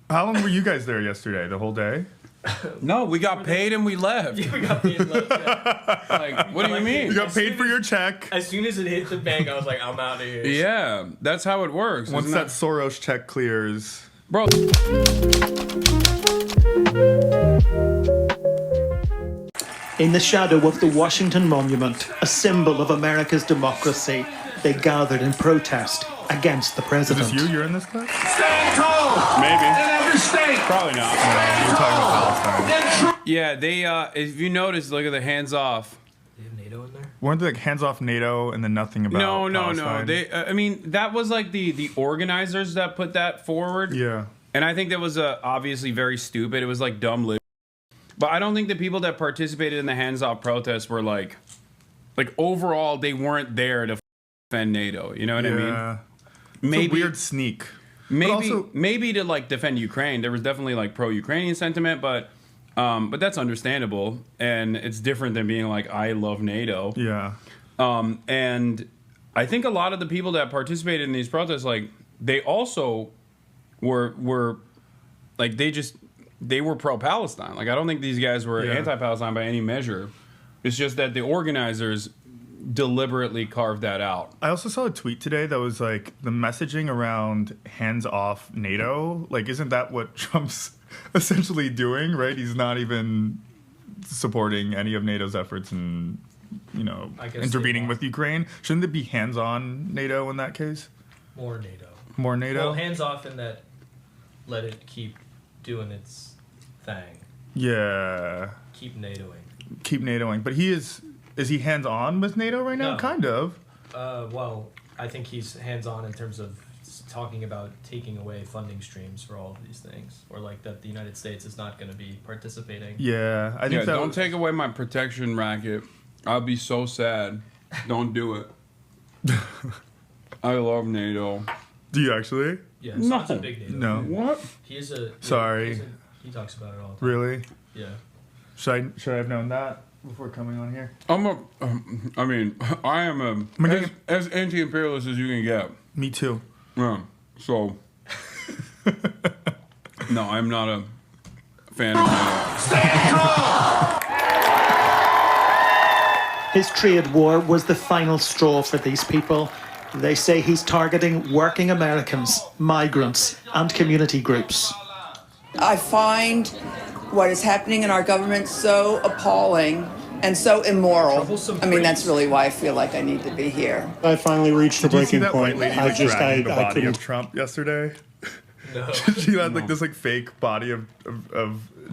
How long were you guys there yesterday? The whole day? No, we got paid and we left. Yeah, we got paid and left. Yeah. Like, what do you mean? You got paid for your check. As soon as it hit the bank, I was like, I'm out of here. Yeah, that's how it works. Once that Soros check clears. Bro. In the shadow of the Washington Monument, a symbol of America's democracy, they gathered in protest against the president. Is this you? You're in this clip? Stand tall. Maybe. In every state. Probably not. You're talking about Palestine. Yeah, they, if you notice, look at the hands off. They have NATO in there? Weren't they like hands off NATO and then nothing about Palestine? No. They, I mean, that was like the organizers that put that forward. Yeah. And I think that was obviously very stupid. It was like dumb lit. But I don't think the people that participated in the hands-off protests were like overall, they weren't there to defend NATO. You know what I mean? Maybe it's a weird sneak. Maybe to like defend Ukraine. There was definitely like pro-Ukrainian sentiment, but that's understandable, and it's different than being like, I love NATO. Yeah. And I think a lot of the people that participated in these protests, like, they also were like, they were pro-Palestine. Like, I don't think these guys were anti-Palestine by any measure. It's just that the organizers deliberately carved that out. I also saw a tweet today that was like, the messaging around hands off NATO, like, isn't that what Trump's essentially doing, right? He's not even supporting any of NATO's efforts in, you know, intervening with Ukraine. Shouldn't it be hands on NATO in that case? More NATO. More NATO? Well, hands off in that let it keep doing its thing. Yeah. Keep NATOing. Keep NATOing. But is he hands on with NATO right now? No. Kind of. Well, I think he's hands on in terms of talking about taking away funding streams for all of these things, or like that the United States is not going to be participating. Yeah, I think don't take away my protection racket. I'll be so sad. Don't do it. I love NATO. Do you actually? Yeah, No. Hasan's a big NATO. No. fan. What? He is a. Sorry. He talks about it all the time. Really? Yeah. Should I have known that before coming on here? I am as anti-imperialist as you can get. Me too. Yeah. So, no, I'm not a fan of NATO. His trade war was the final straw for these people. They say he's targeting working Americans, migrants, and community groups. I find what is happening in our government so appalling and so immoral. I mean, that's really why I feel like I need to be here. I finally reached the breaking point. White lady, dragging the body of Trump yesterday? No. She had like this like fake body of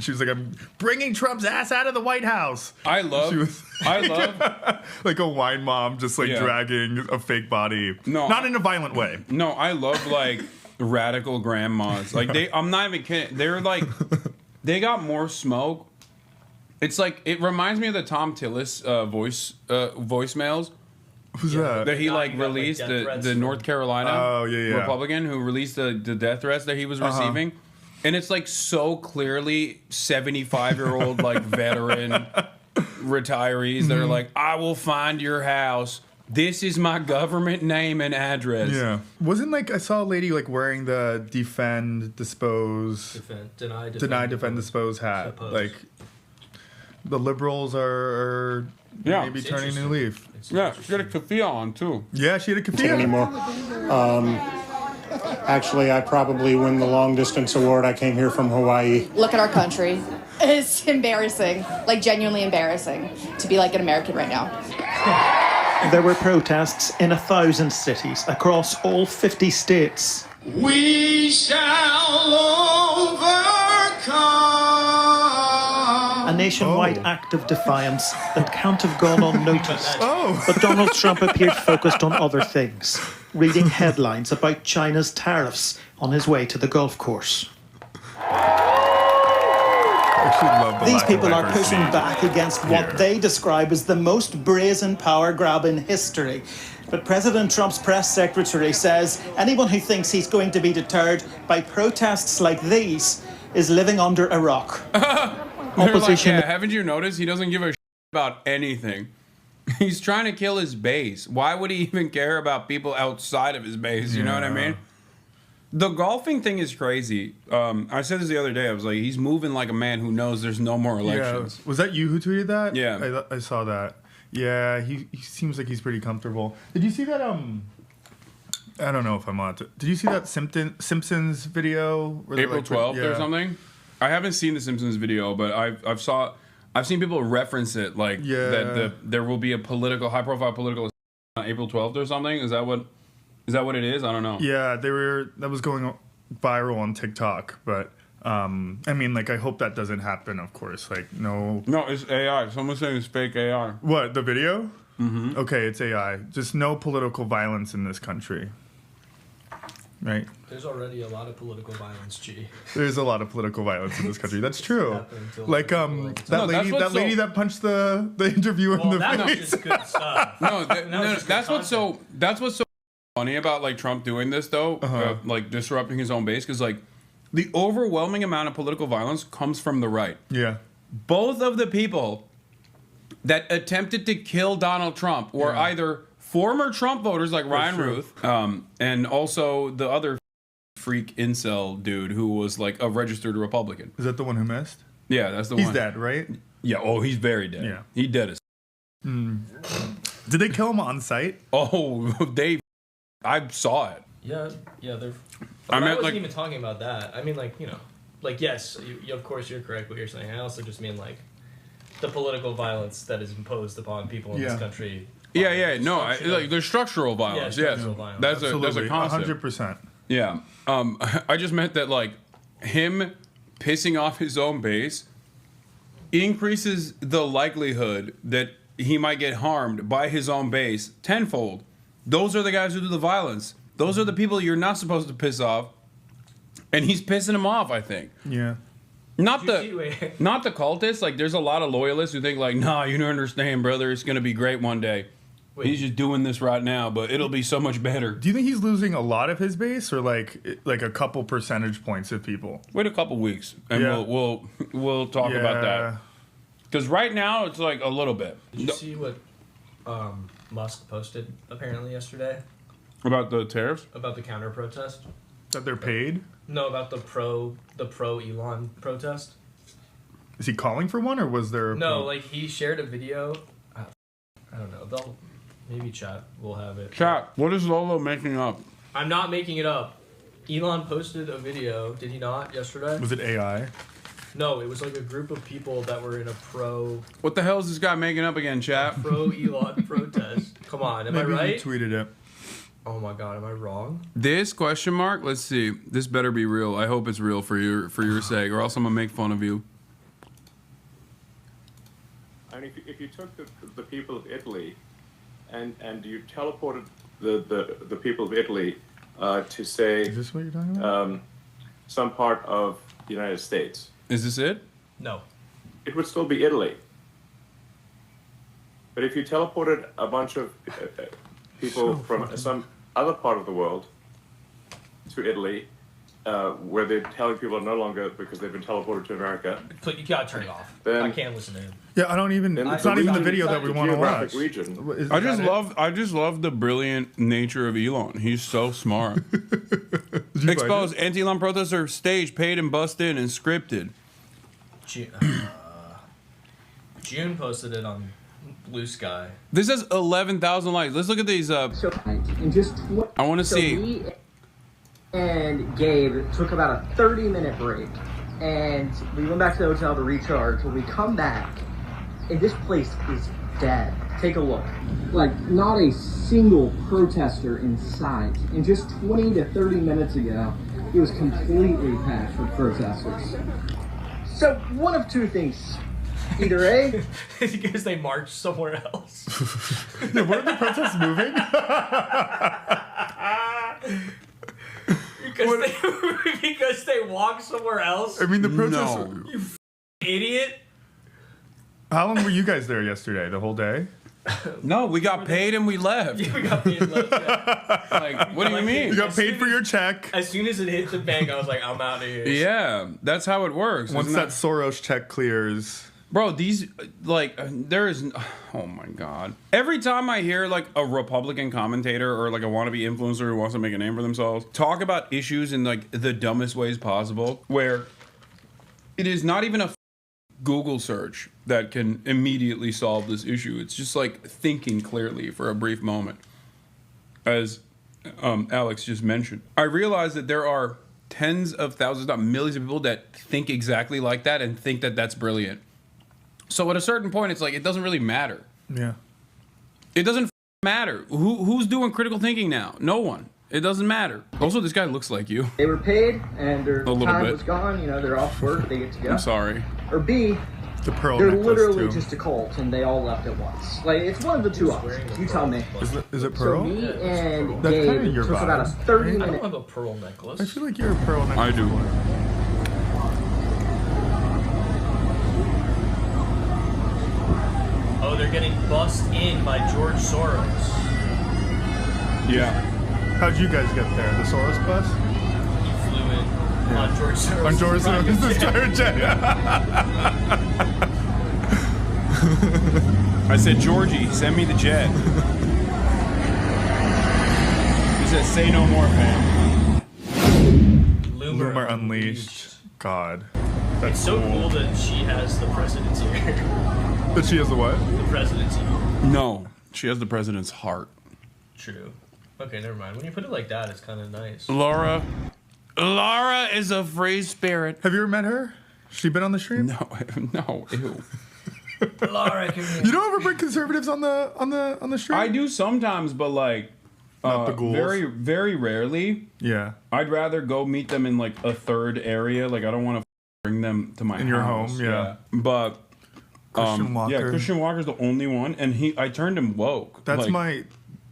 she was like, I'm bringing Trump's ass out of the White House. I love like a wine mom just like dragging a fake body. No, not in a violent way. No, I love like radical grandmas. Like I'm not even kidding. They're like, they got more smoke. It's like, it reminds me of the Tom Tillis voicemails. Who's that? That he like released, the North Carolina Republican who released the death threats that he was receiving. And it's like so clearly 75-year-old like veteran retirees that are like, I will find your house. This is my government name and address. Yeah. Wasn't like, I saw a lady like wearing the deny, defend, dispose hat. Suppose. Like, the liberals are maybe turning a new leaf. Yeah, she had a keffiyeh on too. Yeah, she had a keffiyeh. Anymore. Actually, I probably win the long distance award. I came here from Hawaii. Look at our country. It's embarrassing, like genuinely embarrassing to be like an American right now. There were protests in 1,000 cities across all 50 states. We shall overcome. A nationwide act of defiance that can't have gone unnoticed. But Donald Trump appeared focused on other things, reading headlines about China's tariffs on his way to the golf course. These people are pushing back against what they describe as the most brazen power grab in history. But President Trump's press secretary says anyone who thinks he's going to be deterred by protests like these is living under a rock. Opposition. Like, haven't you noticed he doesn't give a shit about anything? He's trying to kill his base. Why would he even care about people outside of his base? You know what I mean? The golfing thing is crazy. I said this the other day. I was like, he's moving like a man who knows there's no more elections. Yeah. Was that you who tweeted that? Yeah. I saw that. Yeah, he seems like he's pretty comfortable. Did you see that? I don't know if I'm on. Did you see that Simpsons video? Where April 12th or something? I haven't seen the Simpsons video, but I've seen people reference it like that there will be a high profile political on April 12th or something. Is that what it is? I don't know. Yeah, that was going viral on TikTok, but I mean, like, I hope that doesn't happen. Of course, like, no, it's AI. Someone's saying it's fake AI. What, the video? Mm-hmm. Okay, it's AI. Just no political violence in this country. Right. There's already a lot of political violence, G. There's a lot of political violence in this country. That's true. Like No, lady that punched the interviewer in the that's face. just good stuff. That's what's so funny about like Trump doing this though, like disrupting his own base, because like the overwhelming amount of political violence comes from the right. Yeah. Both of the people that attempted to kill Donald Trump were either former Trump voters like Ryan Ruth, and also the other freak incel dude who was like a registered Republican. Is that the one who missed? Yeah, that's the one. He's dead, right? Yeah. Oh, he's very dead. Yeah. He dead as. Did they kill him on site? Oh, I saw it. Yeah. I wasn't even talking about that. I mean, like, yes, you, of course you're correct what you're saying. I also just mean like the political violence that is imposed upon people in this country. Yeah. No, like there's structural violence. Yeah, structural violence. That's a concept. 100%. Yeah. I just meant that like him pissing off his own base increases the likelihood that he might get harmed by his own base tenfold. Those are the guys who do the violence. Those are the people you're not supposed to piss off, and he's pissing them off, I think. Yeah. Not the cultists. Like, there's a lot of loyalists who think like, nah, you don't understand, brother. It's gonna be great one day. Wait. He's just doing this right now, but it'll be so much better. Do you think he's losing a lot of his base, or like a couple percentage points of people? Wait a couple weeks, and we'll talk about that. Because right now it's like a little bit. Did you see what Musk posted apparently yesterday about the tariffs? About the counter protest? That they're paid? No, about the pro Elon protest. Is he calling for one, or was there? No, like he shared a video. I don't know. Maybe chat will have it. Chat, what is Lolo making up? I'm not making it up. Elon posted a video, did he not, yesterday? Was it AI? No, it was like a group of people that were in a pro... What the hell is this guy making up again, chat? Pro-Elon protest. Come on, am I right? Maybe he tweeted it. Oh my god, am I wrong? This question mark? Let's see. This better be real. I hope it's real for your sake, or else I'm gonna make fun of you. I mean, if you took the people of Italy and you teleported the people of Italy to say... Is this what you're talking about? Some part of the United States. Is this it? No. It would still be Italy. But if you teleported a bunch of people from some other part of the world to Italy, where they're telling people no longer because they've been teleported to America. But you gotta turn it off. Then, I can't listen to him. Yeah, I don't even. It's not even the video that we want to watch. I just love the brilliant nature of Elon. He's so smart. Exposed anti-Elon protests are staged, paid, and busted and scripted. June posted it on Blue Sky. This has 11,000 likes. Let's look at these. I want to see. Me and Gabe took about a 30-minute break, and we went back to the hotel to recharge. When we come back, and this place is dead. Take a look. Like, not a single protester in sight. And just 20 to 30 minutes ago, it was completely packed with protesters. So, one of two things. Either A, because they marched somewhere else. Yeah, where are the protests moving? because they walked somewhere else. I mean, the protests. No. You idiot. How long were you guys there yesterday? The whole day? No, we got paid and we left. Yeah, we got paid and left. Yeah. Like, what do you mean? You got paid for your check. As soon as it hit the bank, I was like, I'm out of here. Yeah, that's how it works. Once that Soros check clears. Bro, these, like, there is, oh my God. Every time I hear, like, a Republican commentator or, like, a wannabe influencer who wants to make a name for themselves talk about issues in, like, the dumbest ways possible, where it is not even a Google search that can immediately solve this issue. It's just, like, thinking clearly for a brief moment. As Alex just mentioned, I realize that there are tens of thousands, not millions of people that think exactly like that and think that that's brilliant. So at a certain point, it's like, it doesn't really matter. Yeah. It doesn't matter. Who's doing critical thinking now? No one. It doesn't matter. Also, this guy looks like you. They were paid and their little time bit. was gone. You know, they're off work. They get to go. I'm sorry. Or B, The pearl they're necklace, literally too. just a cult and they all left at once. Like, it's one of the two options. You tell me. Is it So pearl? me and That's Gabe kinda your took about a vibe, 30 I minute. don't have a pearl necklace. I feel like you're a pearl necklace. I do. Oh, they're getting bussed in by George Soros. Yeah. How'd you guys get there? The Soros bus? He flew in on George Soros. On George Soros' private jet. I said, Georgie, send me the jet. He said, say no more, fam. Loomer Unleashed. God. That's It's so cool that she has the presidency here. That she has the what? The presidency here. No, she has the president's heart. True. Okay, never mind. When you put it like that, it's kind of nice. Laura is a free spirit. Have you ever met her? She been on the stream? No, ew. Laura, come here. You don't ever bring conservatives on the stream? I do sometimes, but like Not the ghouls. very, very rarely. Yeah. I'd rather go meet them in like a third area. Like I don't want to bring them to my In your house. home, yeah. But Christian Walker. yeah, Christian Walker's the only one, and I turned him woke. That's like,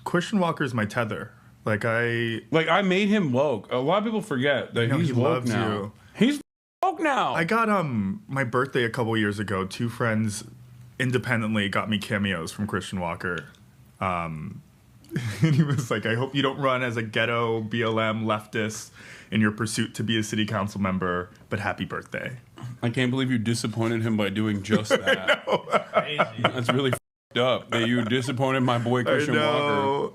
Christian Walker's my tether. Like I made him woke. A lot of people forget that know he's he woke loves now. you. He's woke now. I got my birthday a couple years ago. 2 friends independently got me cameos from Christian Walker. And he was like, I hope you don't run as a ghetto BLM leftist in your pursuit to be a city council member, but happy birthday. I can't believe you disappointed him by doing just that. Crazy. That's really f***ed up that you disappointed my boy Christian Walker.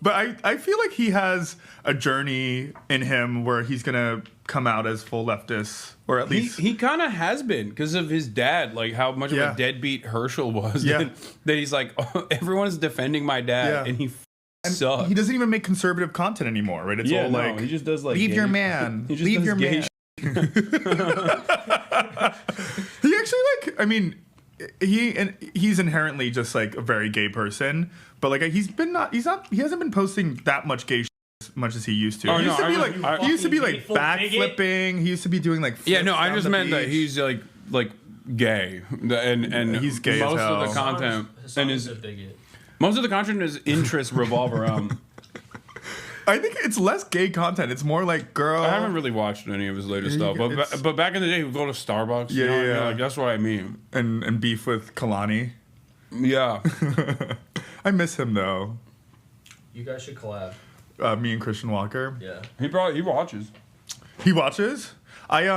But I feel like he has a journey in him where he's going to come out as full leftist, or at least... He kind of has been because of his dad, like how much of Yeah. a deadbeat Herschel was. Yeah. That he's like, oh, everyone's defending my dad, Yeah. and he And sucks. he doesn't even make conservative content anymore, right? It's all no, like, he just does like leave gay- your man, He just leave does your gay man. He actually like, I mean, he's inherently just like a very gay person, but like he hasn't been posting that much gay shit as much as he used to. Oh, He used no, to be I like was- he used to be like Full bigot? backflipping. He used to be doing like Yeah, no, flips I down just the meant that beach. he's like gay, and He's gay as most hell. of the content Hasan and is his a bigot. most of the content and his interests revolve around. I think it's less gay content. It's more like girl. I haven't really watched any of his latest Yeah, stuff, it's- but back in the day, he would go to Starbucks. Yeah, you know, yeah. like that's what I mean. and beef with Kalani. Yeah, I miss him though. You guys should collab. Me and Christian Walker. Yeah. he watches. He watches. I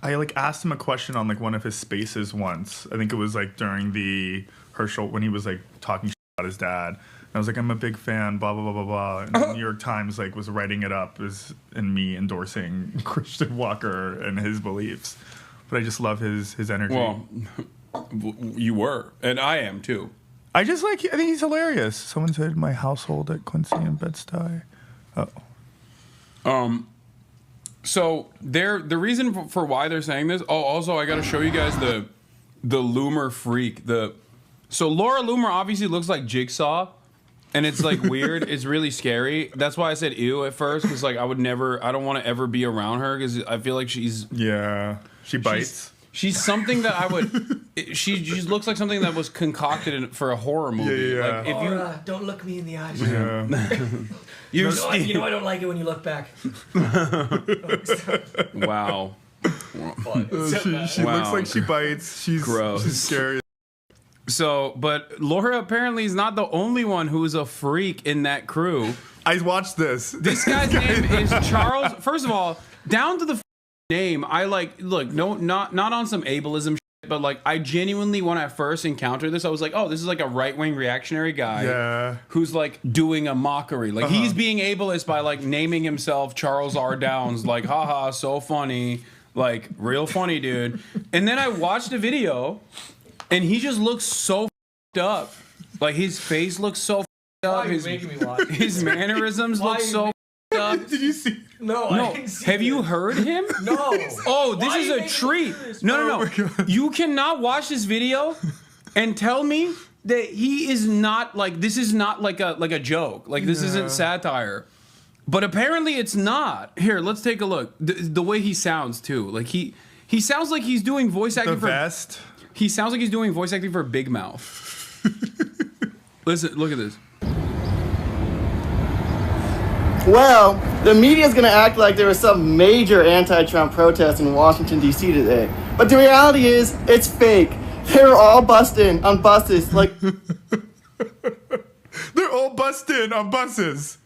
like asked him a question on like one of his spaces once. I think it was like during the Herschel when he was like talking shit about his dad. And I was like, I'm a big fan, blah blah blah blah blah. And the New York Times like was writing it up as and me endorsing Christian Walker and his beliefs. But I just love his energy. Well, you were, and I am too. I think he's hilarious. Someone said my household at Quincy and Bed-Stuy. So the reason for why they're saying this. Oh, also I got to show you guys the Loomer freak. So Laura Loomer obviously looks like Jigsaw, and it's like weird. It's really scary. That's why I said ew at first, because like I don't want to ever be around her because I feel like she bites. She's something that I would. She just looks like something that was concocted for a horror movie. Yeah. Like if you Don't look me in the eyes. Yeah. you You know I don't like it when you look back. wow. She Wow. looks like she bites. She's Gross. She's scary. So, but Laura apparently is not the only one who's a freak in that crew. I watched this. This guy's name is Charles. First of all, down to the name, I like. Look, no, not on some ableism. but like I genuinely, when I first encountered this, I was like, oh, this is like a right-wing reactionary guy who's like doing a mockery. Like he's being ableist by like naming himself Charles R. Downs, like haha, so funny, like real funny, dude. And then I watched the video and he just looks so f***ed up. Like his face looks so f***ed up. Why are you making me watch His mannerisms look so f***ed up. Did you see? No, I didn't see Have you heard him? No. Oh, this is a treat. No. You cannot watch this video and tell me that he is not like this is not like a joke. Like this isn't satire. But apparently it's not. Here, let's take a look. The way he sounds too. Like he sounds like he's doing voice acting for vest. He sounds like he's doing voice acting for Big Mouth. Listen, look at this. Well, the media is going to act like there was some major anti-Trump protest in Washington, D.C. today. But the reality is, it's fake. They were all busting on buses. Like, they're all busting on buses.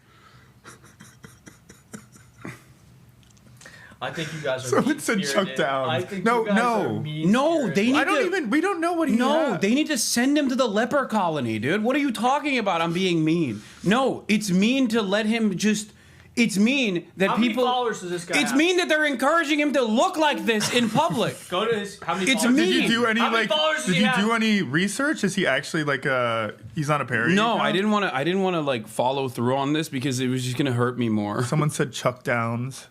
I think you guys are Someone said chuck down. I think you guys are No, they need we don't know what he had. They need to send him to the leper colony, dude. What are you talking about? I'm being mean. No, it's mean to let him just... It's mean that How people... many followers does this guy It's have? mean that they're encouraging him to look like this in public. Go to his... How many It's followers? mean. Did you do any How many followers does Did he you have? do any research? Is he actually like he's on a parody? No, account? I didn't want to like follow through on this because it was just gonna hurt me more. Someone said Chuck Downs.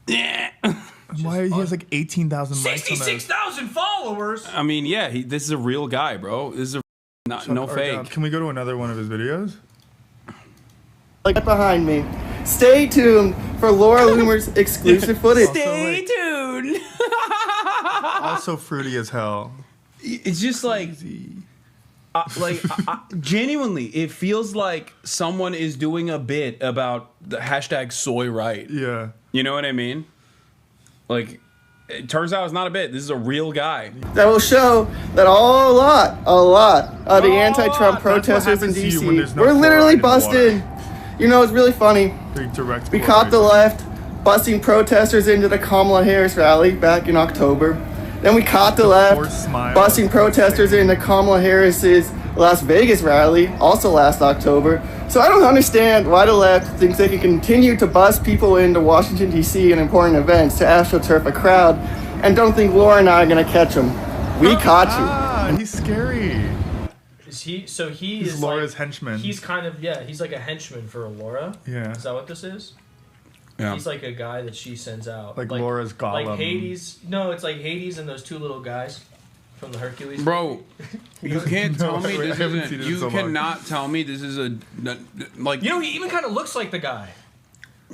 Yeah. Why he has like 18,000 likes on that? 66,000 followers. I mean, yeah, this is a real guy, bro. This is no fake. Can we go to another one of his videos? like behind me. Stay tuned for Laura Loomer's exclusive footage. Stay tuned. Also fruity as hell. It's just like, genuinely, it feels like someone is doing a bit about the hashtag soy right. Yeah. You know what I mean? Like, it turns out it's not a bit. This is a real guy. That will show that a lot of the anti-Trump protesters in D.C. were literally busted. You know, it's really funny. We caught the left busting protesters into the Kamala Harris rally back in October. Then we caught the left busting protesters into Kamala Harris's Las Vegas rally, also last October. So I don't understand why the left thinks they can continue to bust people into Washington, D.C. and important events to astroturf a crowd and don't think Laura and I are going to catch them. We caught you. He's scary. Is he? So he's is Laura's like, henchman. He's kind of he's like a henchman for Laura. Yeah. Is that what this is? Yeah. He's like a guy that she sends out. Like Laura's Gollum. Like Hades. No, it's like Hades and those two little guys from the Hercules. Bro, you can't tell me I this haven't seen isn't. it in You so long. cannot tell me this is a like. You know, he even kind of looks like the guy.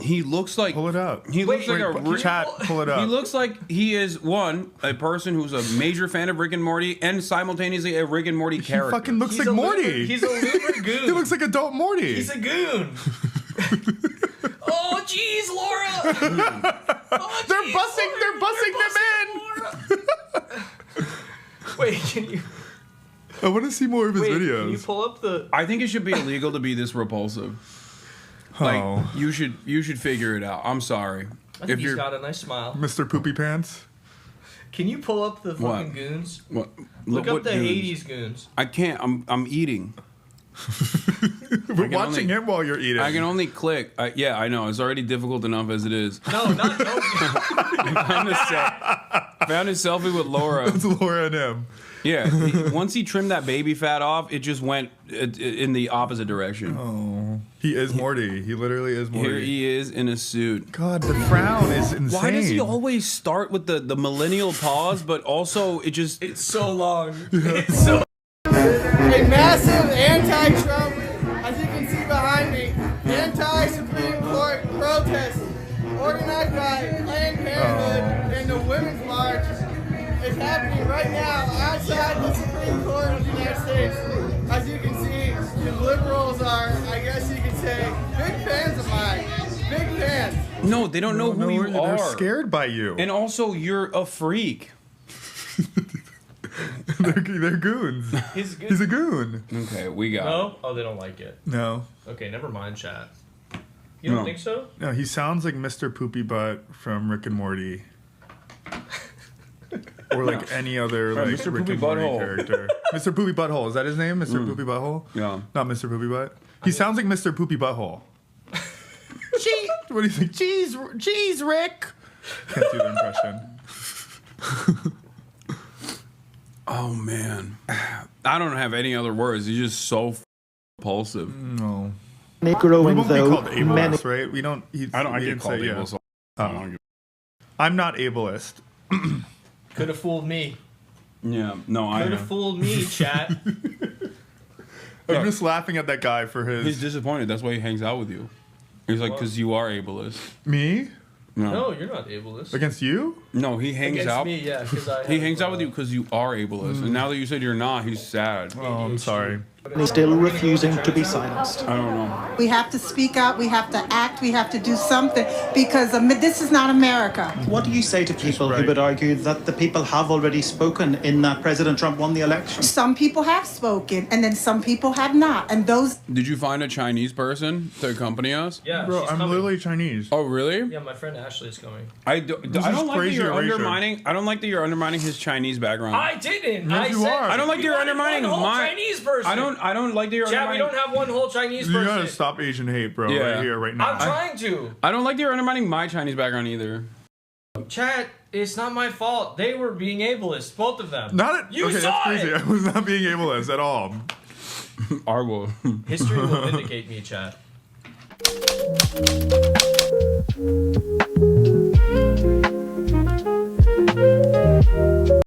He looks like. Pull it up. He looks like a chat. Pull it up. He looks like he is a person who's a major fan of Rick and Morty and simultaneously a Rick and Morty character. He fucking looks He's like a Morty. Loomer, he's a Loomer goon. He looks like adult Morty. He's a goon. Oh, jeez, Laura. Oh, They're busing them in. Wait, can you? I want to see more of his videos. Can you pull up the? I think it should be illegal to be this repulsive. Like you should figure it out. I'm sorry. I think he's got a nice smile. Mr. Poopy Pants. Can you pull up the fucking goons? What? Look up what the goons? Hades goons. I can't. I'm eating. We're watching him while you're eating. I can only click. Yeah, I know. It's already difficult enough as it is. No, not no. found a selfie with Laura. It's Laura and him. Yeah. Once he trimmed that baby fat off, it just went in the opposite direction. Oh, he is Morty. He literally is Morty. Here he is in a suit. God, the frown is insane. Why does he always start with the millennial pause, but also it's so long. It's so. A massive anti-Trump, as you can see behind me, anti-Supreme Court protest organized by Planned Parenthood and the Women's March is happening right now outside the Supreme Court of the United States. As you can see, the liberals are, I guess you could say, big fans of mine. Big fans. No, they don't know who you are. They're scared by you. And also, you're a freak. they're goons. He's a goon. Okay, we got No? Oh, they don't like it. No. Okay, never mind, chat. You don't think so? No, he sounds like Mr. Poopy Butt from Rick and Morty. or like any other like Mr. Rick Poopy and Morty Butthole. character. Mr. Poopy Butthole, is that his name? Mr. Poopy Butthole? Yeah. Not Mr. Poopy Butt. He sounds like Mr. Poopy Butthole. Gee, what do you think? Jeez, Rick. Can't do the impression. Oh man, I don't have any other words. He's just so repulsive. No. Growing, we won't though, be called ableist, many... right? We don't. I get called yeah. ableist. I'm not ableist. Could have fooled me. Yeah, no, I Could have fooled me, chat. I'm just laughing at that guy for his. He's disappointed. That's why he hangs out with you. He's like, because you are ableist. Me? No, you're not ableist. Against you? No, he hangs Against out. me, yeah, he hangs out with you because you are ableist. And now that you said you're not, he's sad. Oh, I'm sorry. Still refusing to be silenced. I don't know. We have to speak out, we have to act, we have to do something because this is not America. What do you say to people who would argue that the people have already spoken in that President Trump won the election? Some people have spoken and then some people have not. And those... Did you find a Chinese person to accompany us? Yeah, Bro, she's I'm coming. literally Chinese. Oh, really? Yeah, my friend Ashley's coming. I don't like that you're undermining. I don't like that you're undermining his Chinese background. I didn't. Yes, I you said are. I don't like that you're undermining one whole my Chinese person. I don't like that you're Chat, we undermining. don't have one whole Chinese You person. gotta stop Asian hate, bro. Yeah. Right here, right now. I'm trying to. I don't like that you're undermining my Chinese background either. Chat, it's not my fault. They were being ableist, both of them. Okay, saw that's crazy. it. I was not being ableist at all. Argo. History will vindicate me, chat.